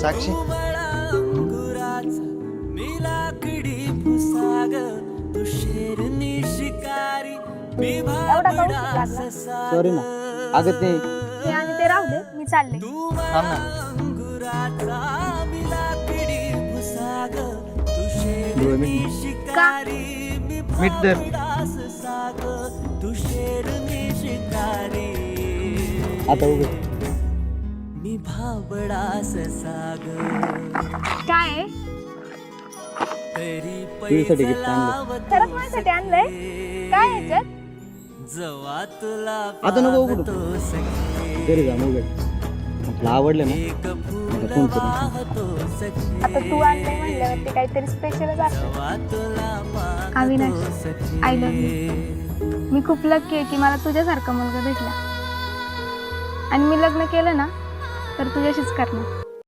साक्षी एवढा पाऊस लागला सॉरी ना अगं ते हे आणि ते राहू दे मी चालले थांब ना डोळे मिट का मिट तर आता उघड मी भाबडास साग काय आहे? तरी तुझ्यासाठी गिफ्ट आणलं खरंच माझ्यासाठी आणलंय काय आहे याच्यात जवा तुला आता नको उघडू तो सखे घरी जा उघड तुला आवडलं ना एक फूल फोन करून पाहतो सखे आता तू आणलंय म्हणल्यावरती काहीतरी स्पेशलच असतं जवा तुला पाहतो अविनाश सखे आय लव्ह यू मी खूप लकी आहे की मला तुझ्यासारखा मुलगा भेटला आणि मी लग्न केलं ना तर तुझ्याशीच करणार